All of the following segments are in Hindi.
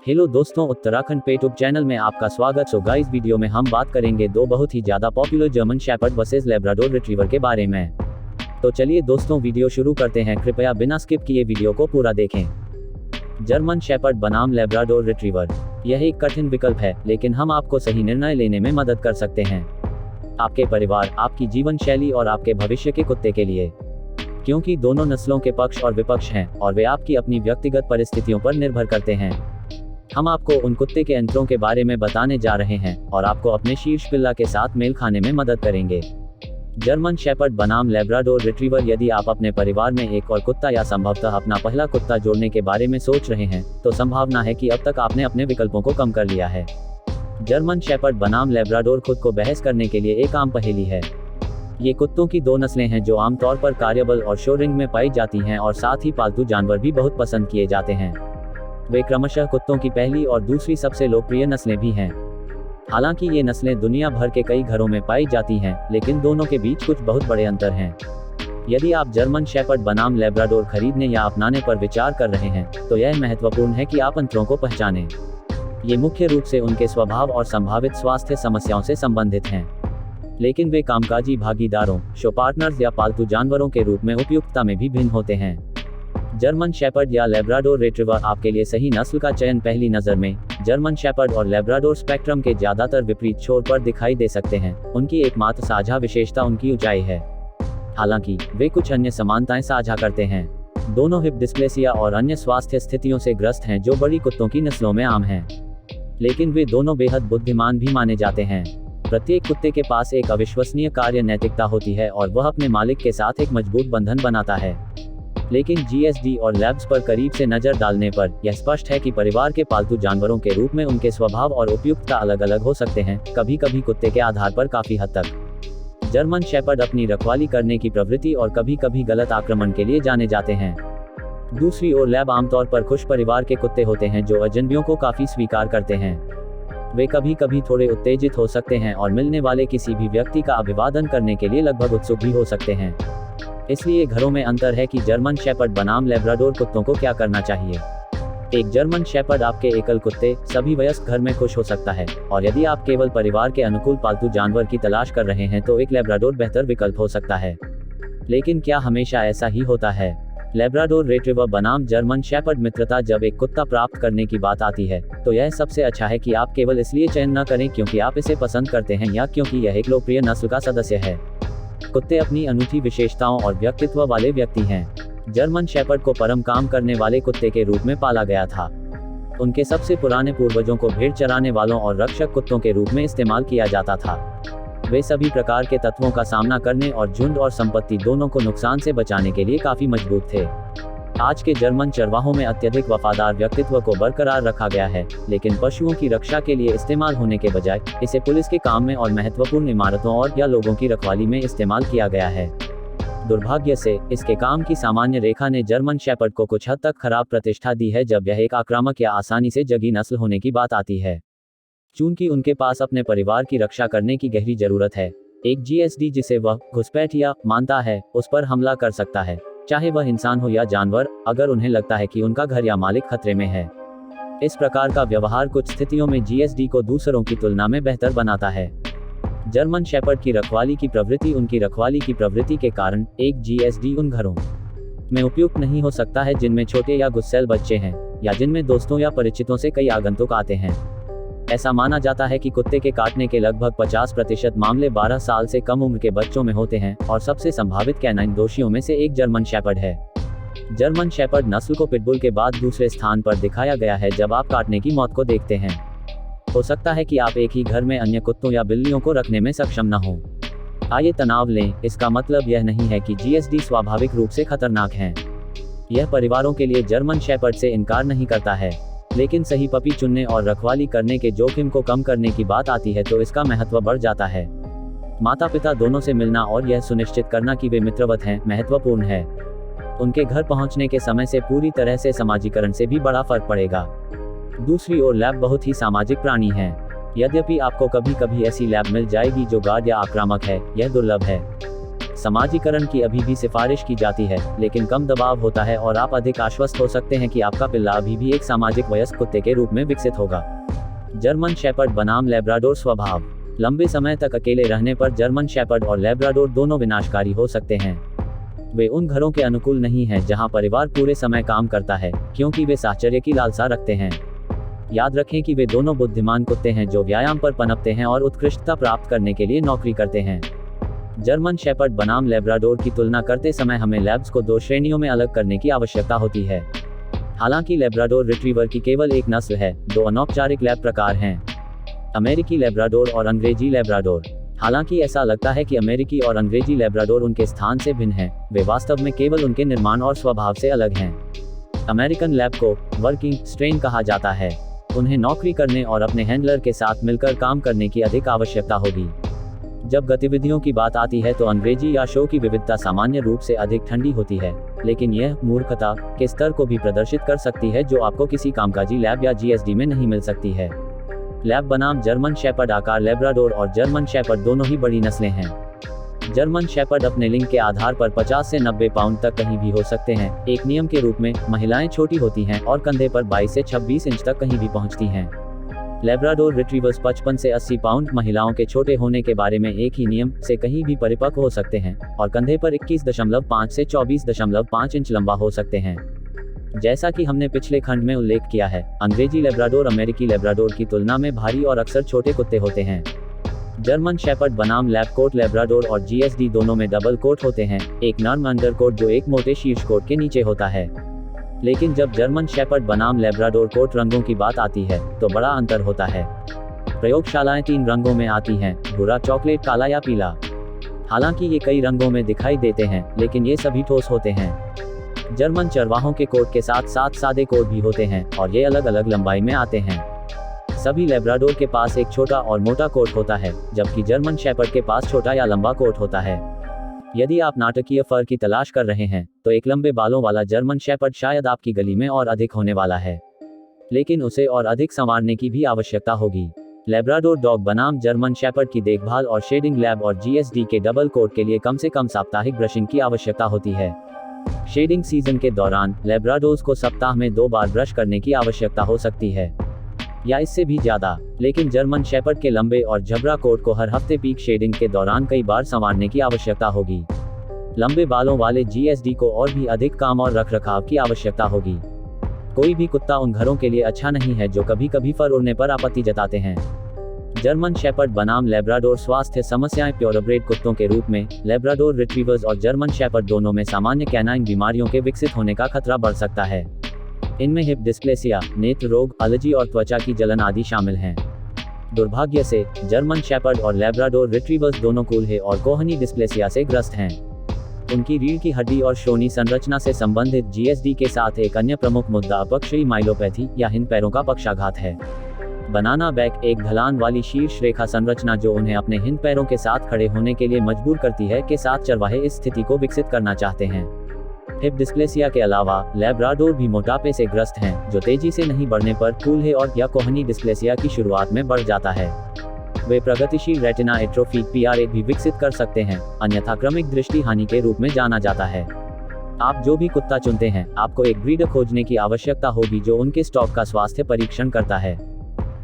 हेलो दोस्तों, उत्तराखंड पे यूट्यूब चैनल में आपका स्वागत। सो गाइस, वीडियो में हम बात करेंगे दो बहुत ही ज्यादा popular German shepherd versus Labrador retriever के बारे में। तो चलिए दोस्तों, वीडियो शुरू करते हैं। कृपया बिना स्किप किए वीडियो को पूरा देखें। जर्मन शेपर्ड बनाम लैब्राडोर रिट्रीवर, यह एक कठिन विकल्प है, लेकिन हम आपको सही निर्णय लेने में मदद कर सकते हैं, आपके परिवार, आपकी जीवन शैली और आपके भविष्य के कुत्ते के लिए, क्योंकि दोनों नस्लों के पक्ष और विपक्ष हैं और वे आपकी अपनी व्यक्तिगत परिस्थितियों पर निर्भर करते हैं। हम आपको उन कुत्ते के अंतरों के बारे में बताने जा रहे हैं और आपको अपने शीर्ष पिल्ला के साथ मेल खाने में मदद करेंगे। जर्मन शेपर्ड बनाम लैब्राडोर रिट्रीवर, यदि आप अपने परिवार में एक और कुत्ता या संभवतः अपना पहला कुत्ता जोड़ने के बारे में सोच रहे हैं, तो संभावना है कि अब तक आपने अपने विकल्पों को कम कर लिया है। जर्मन शेपर्ड बनाम लैब्राडोर खुद को बहस करने के लिए एक आम पहेली है। ये कुत्तों की दो नस्लें हैं जो आमतौर पर कार्यबल और शोरिंग में पाई जाती हैं और साथ ही पालतू जानवर भी बहुत पसंद किए जाते हैं। वे क्रमशः कुत्तों की पहली और दूसरी सबसे लोकप्रिय नस्लें भी हैं। हालांकि ये नस्लें दुनिया भर के कई घरों में पाई जाती हैं, लेकिन दोनों के बीच कुछ बहुत बड़े अंतर हैं। यदि आप जर्मन शेपर्ड बनाम लैब्राडोर खरीदने या अपनाने पर विचार कर रहे हैं, तो यह महत्वपूर्ण है कि आप अंतरों को पहचानें। ये मुख्य रूप से उनके स्वभाव और संभावित स्वास्थ्य समस्याओं से संबंधित हैं, लेकिन वे कामकाजी भागीदारों, शो पार्टनर्स या पालतू जानवरों के रूप में उपयुक्तता में भी भिन्न होते हैं। जर्मन शेपर्ड या लैब्राडोर रिट्रीवर आपके लिए सही नस्ल का चयन पहली नज़र में जर्मन शेपर्ड और लैब्राडोर स्पेक्ट्रम के ज्यादातर विपरीत छोर पर दिखाई दे सकते हैं। उनकी एकमात्र साझा विशेषता उनकी ऊंचाई है, हालांकि वे कुछ अन्य समानताएं साझा करते हैं। दोनों हिप डिस्प्लेसिया और अन्य स्वास्थ्य स्थितियों से ग्रस्त हैं जो बड़ी कुत्तों की नस्लों में आम हैं, लेकिन वे दोनों बेहद बुद्धिमान भी माने जाते हैं। प्रत्येक कुत्ते के पास एक अविश्वसनीय कार्य नैतिकता होती है और वह अपने मालिक के साथ एक मजबूत बंधन बनाता है। लेकिन जीएसडी और लैब्स पर करीब से नजर डालने पर यह स्पष्ट है कि परिवार के पालतू जानवरों के रूप में उनके स्वभाव और उपयुक्तता अलग अलग हो सकते हैं, कभी कभी कुत्ते के आधार पर काफी हद तक। जर्मन शेपर्ड अपनी रखवाली करने की प्रवृत्ति और कभी कभी गलत आक्रमण के लिए जाने जाते हैं। दूसरी ओर लैब आमतौर पर खुश परिवार के कुत्ते होते हैं जो अजनबियों को काफी स्वीकार करते हैं। वे कभी कभी थोड़े उत्तेजित हो सकते हैं और मिलने वाले किसी भी व्यक्ति का अभिवादन करने के लिए लगभग उत्सुक भी हो सकते हैं। इसलिए घरों में अंतर है कि जर्मन शेपर्ड बनाम लैब्राडोर कुत्तों को क्या करना चाहिए। एक जर्मन शेपर्ड आपके एकल कुत्ते सभी वयस्क घर में खुश हो सकता है, और यदि आप केवल परिवार के अनुकूल पालतू जानवर की तलाश कर रहे हैं तो एक लैब्राडोर बेहतर विकल्प हो सकता है। लेकिन क्या हमेशा ऐसा ही होता है? लैब्राडोर रिट्रीवर बनाम जर्मन शेपर्ड मित्रता, जब एक कुत्ता प्राप्त करने की बात आती है, तो यह सबसे अच्छा है कि आप केवल इसलिए चयन न करें क्योंकि आप इसे पसंद करते हैं या क्योंकि यह एक लोकप्रिय नस्ल का सदस्य है। कुत्ते अपनी अनूठी विशेषताओं और व्यक्तित्व वाले व्यक्ति हैं। जर्मन शेपर्ड को परम काम करने वाले कुत्ते के रूप में पाला गया था। उनके सबसे पुराने पूर्वजों को भेड़ चराने वालों और रक्षक कुत्तों के रूप में इस्तेमाल किया जाता था। वे सभी प्रकार के तत्वों का सामना करने और झुंड और संपत्ति दोनों को नुकसान से बचाने के लिए काफी मजबूत थे। आज के जर्मन चरवाहों में अत्यधिक वफादार व्यक्तित्व को बरकरार रखा गया है, लेकिन पशुओं की रक्षा के लिए इस्तेमाल होने के बजाय इसे पुलिस के काम में और महत्वपूर्ण इमारतों और या लोगों की रखवाली में इस्तेमाल किया गया है। दुर्भाग्य से इसके काम की सामान्य रेखा ने जर्मन शेपर्ड को कुछ हद तक खराब प्रतिष्ठा दी है जब यह एक आक्रामक या आसानी से जगी नस्ल होने की बात आती है। चूंकि उनके पास अपने परिवार की रक्षा करने की गहरी जरूरत है, एक जीएसडी जिसे वह घुसपैठ या मानता है उस पर हमला कर सकता है, चाहे वह इंसान हो या जानवर, अगर उन्हें लगता है कि उनका घर या मालिक खतरे में है। इस प्रकार का व्यवहार कुछ स्थितियों में जीएसडी को दूसरों की तुलना में बेहतर बनाता है। जर्मन शेपर्ड की रखवाली की प्रवृत्ति, उनकी रखवाली की प्रवृत्ति के कारण एक जीएसडी उन घरों में उपयुक्त नहीं हो सकता है जिनमें छोटे या गुस्सैल बच्चे हैं या जिनमें दोस्तों या परिचितों से कई आगंतुक आते हैं। ऐसा माना जाता है कि कुत्ते के काटने के लगभग 50% मामले 12 साल से कम उम्र के बच्चों में होते हैं और सबसे संभावित कैनाइन दोषियों में से एक जर्मन शेपर्ड है। जर्मन शेपर्ड नस्ल को पिटबुल के बाद दूसरे स्थान पर दिखाया गया है जब आप काटने की मौत को देखते हैं। हो सकता है कि आप एक ही घर में अन्य कुत्तों या बिल्लियों को रखने में सक्षम न हो। आइए तनाव लें, इसका मतलब यह नहीं है कि जीएसडी स्वाभाविक रूप से खतरनाक हैं। यह परिवारों के लिए जर्मन शेपर्ड से इनकार नहीं करता है, लेकिन सही पपी चुनने और रखवाली करने के जोखिम को कम करने की बात आती है तो इसका महत्व बढ़ जाता है। माता पिता दोनों से मिलना और यह सुनिश्चित करना कि वे मित्रवत हैं महत्वपूर्ण है। उनके घर पहुंचने के समय से पूरी तरह से समाजीकरण से भी बड़ा फर्क पड़ेगा। दूसरी ओर लैब बहुत ही सामाजिक प्राणी है। यद्यपि आपको कभी कभी ऐसी लैब मिल जाएगी जो गार्ड या आक्रामक है, यह दुर्लभ है। समाजीकरण की अभी भी सिफारिश की जाती है, लेकिन कम दबाव होता है और आप अधिक आश्वस्त हो सकते हैं कि आपका पिल्ला अभी भी एक सामाजिक वयस्क कुत्ते के रूप में विकसित होगा। जर्मन शेपर्ड बनाम लैब्राडोर स्वभाव। लंबे समय तक अकेले रहने पर जर्मन शेपर्ड और लैब्राडोर दोनों विनाशकारी हो सकते हैं। वे उन घरों के अनुकूल नहीं हैं जहां परिवार पूरे समय काम करता है, क्योंकि वे साहचर्य की लालसा रखते हैं। याद रखें कि वे दोनों बुद्धिमान कुत्ते हैं जो व्यायाम पर पनपते हैं और उत्कृष्टता प्राप्त करने के लिए नौकरी करते हैं। जर्मन शेपर्ड बनाम लैब्राडोर की तुलना करते समय हमें लैब्स को 2 श्रेणियों में अलग करने की आवश्यकता होती है। हालांकि लैब्राडोर रिट्रीवर की केवल एक नस्ल है, 2 अनौपचारिक लैब प्रकार हैं, अमेरिकी लैब्राडोर और अंग्रेजी लैब्राडोर। हालांकि ऐसा लगता है कि अमेरिकी और अंग्रेजी लैब्राडोर उनके स्थान से भिन्न हैं, वे वास्तव में केवल उनके निर्माण और स्वभाव से अलग हैं। अमेरिकन लैब को वर्किंग स्ट्रेन कहा जाता है। उन्हें नौकरी करने और अपने हैंडलर के साथ मिलकर काम करने की अधिक आवश्यकता होगी। जब गतिविधियों की बात आती है तो अंग्रेजी या शो की विविधता सामान्य रूप से अधिक ठंडी होती है, लेकिन यह मूर्खता के स्तर को भी प्रदर्शित कर सकती है जो आपको किसी कामकाजी लैब या जीएसडी में नहीं मिल सकती है। लैब बनाम जर्मन शेपर्ड। आकार। लैब्राडोर और जर्मन शेपर्ड दोनों ही बड़ी नस्लें हैं। जर्मन शेपर्ड अपने लिंग के आधार पर 50 से 90 पाउंड तक कहीं भी हो सकते हैं। एक नियम के रूप में महिलाएं छोटी होती हैं और कंधे पर 22 से 26 इंच तक कहीं भी पहुंचती हैं। लैब्राडोर रिट्रीवर्स 55 से 80 पाउंड महिलाओं के छोटे होने के बारे में एक ही नियम से कहीं भी परिपक्व हो सकते हैं और कंधे पर 21.5 से 24.5 इंच लंबा हो सकते हैं। जैसा कि हमने पिछले खंड में उल्लेख किया है, अंग्रेजी लैब्राडोर अमेरिकी लैब्राडोर की तुलना में भारी और अक्सर छोटे कुत्ते होते हैं। जर्मन शेपर्ड बनाम लैब कोट। लैब्राडोर और जीएसडी दोनों में डबल कोट होते हैं, एक नर्म अंडरकोट जो एक मोटे शीर्ष कोट के नीचे होता है। लेकिन जब जर्मन शेपर्ड बनाम लैब्राडोर कोट रंगों की बात आती है तो बड़ा अंतर होता है। प्रयोगशालाएं 3 रंगों में आती हैं, भूरा, चॉकलेट, काला या पीला। हालांकि ये कई रंगों में दिखाई देते हैं, लेकिन ये सभी ठोस होते हैं। जर्मन चरवाहों के कोट के साथ साथ सादे कोट भी होते हैं और ये अलग अलग लंबाई में आते हैं। सभी लैब्राडोर के पास एक छोटा और मोटा कोट होता है, जबकि जर्मन शेपर्ड के पास छोटा या लंबा कोट होता है। यदि आप नाटकीय फर की तलाश कर रहे हैं तो एक लंबे बालों वाला जर्मन शेपर्ड शायद आपकी गली में और अधिक होने वाला है, लेकिन उसे और अधिक संवारने की भी आवश्यकता होगी। लैब्राडोर डॉग बनाम जर्मन शेपर्ड की देखभाल और शेडिंग। लैब और जीएसडी के डबल कोट के लिए कम से कम साप्ताहिक ब्रशिंग की आवश्यकता होती है। शेडिंग सीजन के दौरान लैब्राडोर्स को सप्ताह में 2 बार ब्रश करने की आवश्यकता हो सकती है या इससे भी ज्यादा, लेकिन जर्मन शेपर्ड के लंबे और झबरा कोट को हर हफ्ते पीक शेडिंग के दौरान कई बार संवारने की आवश्यकता होगी। लंबे बालों वाले जीएसडी को और भी अधिक काम और रखरखाव की आवश्यकता होगी। कोई भी कुत्ता उन घरों के लिए अच्छा नहीं है जो कभी कभी फर उड़ने पर आपत्ति जताते हैं। जर्मन शेपर्ड बनाम लैब्राडोर। स्वास्थ्य समस्याएं। प्योरब्रेड कुत्तों के रूप में लैब्राडोर रिट्रीवर्स और जर्मन शेपर्ड दोनों में सामान्य कैनाइन बीमारियों के विकसित होने का खतरा बढ़ सकता है। इनमें हिप डिस्प्लेसिया, नेत्र रोग, एलर्जी और त्वचा की जलन आदि शामिल हैं। दुर्भाग्य से जर्मन शेपर्ड और लैब्राडोर रिट्रीवर्स दोनों कूल्हे और कोहनी डिस्प्लेसिया से ग्रस्त हैं। उनकी रीढ़ की हड्डी और श्रोणि संरचना से संबंधित जीएसडी के साथ एक अन्य प्रमुख मुद्दा अपक्षयी माइलोपैथी या हिंद पैरों का पक्षाघात है। बनाना बैक, एक ढलान वाली शीर्ष रेखा संरचना जो उन्हें अपने हिंद पैरों के साथ खड़े होने के लिए मजबूर करती है, के साथ चरवाहे इस स्थिति को विकसित करना चाहते हैं। हिप डिस्प्लेसिया के अलावा लैब्राडोर भी मोटापे से ग्रस्त हैं, जो तेजी से नहीं बढ़ने पर कूल्हे और या कोहनी डिस्प्लेसिया की शुरुआत में बढ़ जाता है। वे प्रगतिशील रेटिना एट्रोफी PRA भी विकसित कर सकते हैं, अन्यथा क्रमिक दृष्टि हानि के रूप में जाना जाता है। आप जो भी कुत्ता चुनते हैं, आपको एक ब्रीडर खोजने की आवश्यकता होगी जो उनके स्टॉक का स्वास्थ्य परीक्षण करता है।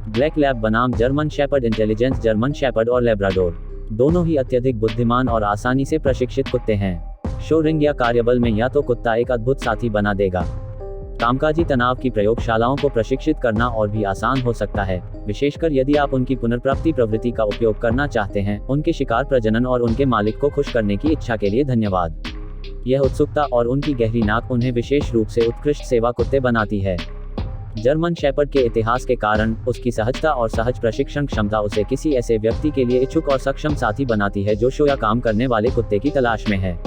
ब्लैक लैब बनाम German shepherd. Intelligence. German shepherd और लैब्राडोर दोनों ही अत्यधिक बुद्धिमान और आसानी से प्रशिक्षित कुत्ते हैं। शो रिंग या कार्यबल में या तो कुत्ता एक अद्भुत साथी बना देगा। कामकाजी तनाव की प्रयोगशालाओं को प्रशिक्षित करना और भी आसान हो सकता है, विशेषकर यदि आप उनकी पुनर्प्राप्ति प्रवृत्ति का उपयोग करना चाहते हैं। उनके शिकार, प्रजनन और उनके मालिक को खुश करने की इच्छा के लिए धन्यवाद। यह उत्सुकता और उनकी गहरी नाक उन्हें विशेष रूप से उत्कृष्ट सेवा कुत्ते बनाती है। जर्मन शेपर्ड के इतिहास के कारण उसकी सहजता और सहज प्रशिक्षण क्षमता उसे किसी ऐसे व्यक्ति के लिए इच्छुक और सक्षम साथी बनाती है जो शो या काम करने वाले कुत्ते की तलाश में है।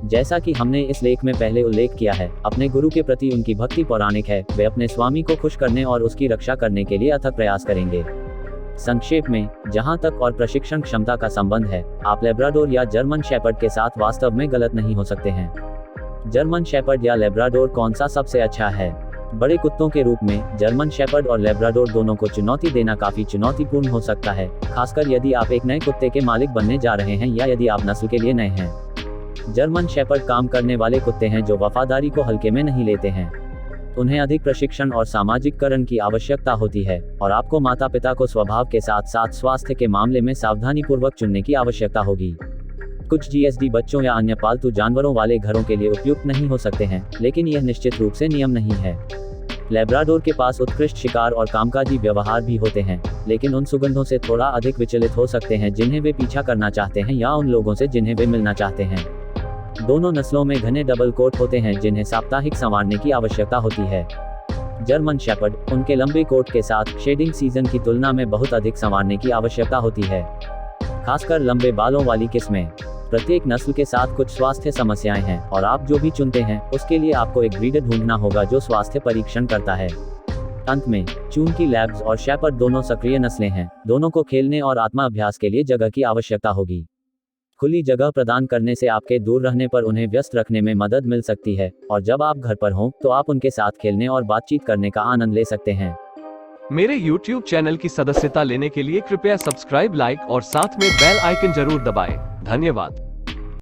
जैसा कि हमने इस लेख में पहले उल्लेख किया है, अपने गुरु के प्रति उनकी भक्ति पौराणिक है। वे अपने स्वामी को खुश करने और उसकी रक्षा करने के लिए अथक प्रयास करेंगे। संक्षेप में, जहां तक और प्रशिक्षण क्षमता का संबंध है, आप लैब्राडोर या जर्मन शेपर्ड के साथ वास्तव में गलत नहीं हो सकते हैं। जर्मन शेपर्ड या लैब्राडोर कौन सा सबसे अच्छा है? बड़े कुत्तों के रूप में जर्मन शेपर्ड और लैब्राडोर दोनों को चुनौती देना काफी चुनौतीपूर्ण हो सकता है, खासकर यदि आप एक नए कुत्ते के मालिक बनने जा रहे हैं या यदि आप नस्ल के लिए नए हैं। जर्मन शेपर्ड काम करने वाले कुत्ते हैं जो वफादारी को हल्के में नहीं लेते हैं। उन्हें अधिक प्रशिक्षण और सामाजिककरण की आवश्यकता होती है, और आपको माता पिता को स्वभाव के साथ साथ स्वास्थ्य के मामले में सावधानीपूर्वक चुनने की आवश्यकता होगी। कुछ जीएसडी बच्चों या अन्य पालतू जानवरों वाले घरों के लिए उपयुक्त नहीं हो सकते हैं, लेकिन यह निश्चित रूप से नियम नहीं है। लैब्राडोर के पास उत्कृष्ट शिकार और कामकाजी व्यवहार भी होते हैं, लेकिन उन सुगंधों से थोड़ा अधिक विचलित हो सकते हैं जिन्हें वे पीछा करना चाहते हैं या उन लोगों से जिन्हें वे मिलना चाहते हैं। दोनों नस्लों में घने डबल कोट होते हैं जिन्हें साप्ताहिक संवारने की आवश्यकता होती है। जर्मन शेपर्ड, उनके लंबे कोट के साथ शेडिंग सीजन की तुलना में बहुत अधिक संवारने की आवश्यकता होती है, खासकर लंबे बालों वाली किस्में। प्रत्येक नस्ल के साथ कुछ स्वास्थ्य समस्याएं हैं, और आप जो भी चुनते हैं उसके लिए आपको एक ब्रीडर ढूंढना होगा जो स्वास्थ्य परीक्षण करता है। अंत में, चूंकि लैब्स और शेपर्ड दोनों सक्रिय नस्लें हैं, दोनों को खेलने और आत्मा अभ्यास के लिए जगह की आवश्यकता होगी। खुली जगह प्रदान करने से आपके दूर रहने पर उन्हें व्यस्त रखने में मदद मिल सकती है, और जब आप घर पर हों तो आप उनके साथ खेलने और बातचीत करने का आनंद ले सकते हैं। मेरे YouTube चैनल की सदस्यता लेने के लिए कृपया सब्सक्राइब, लाइक और साथ में बेल आइकन जरूर दबाएं। धन्यवाद।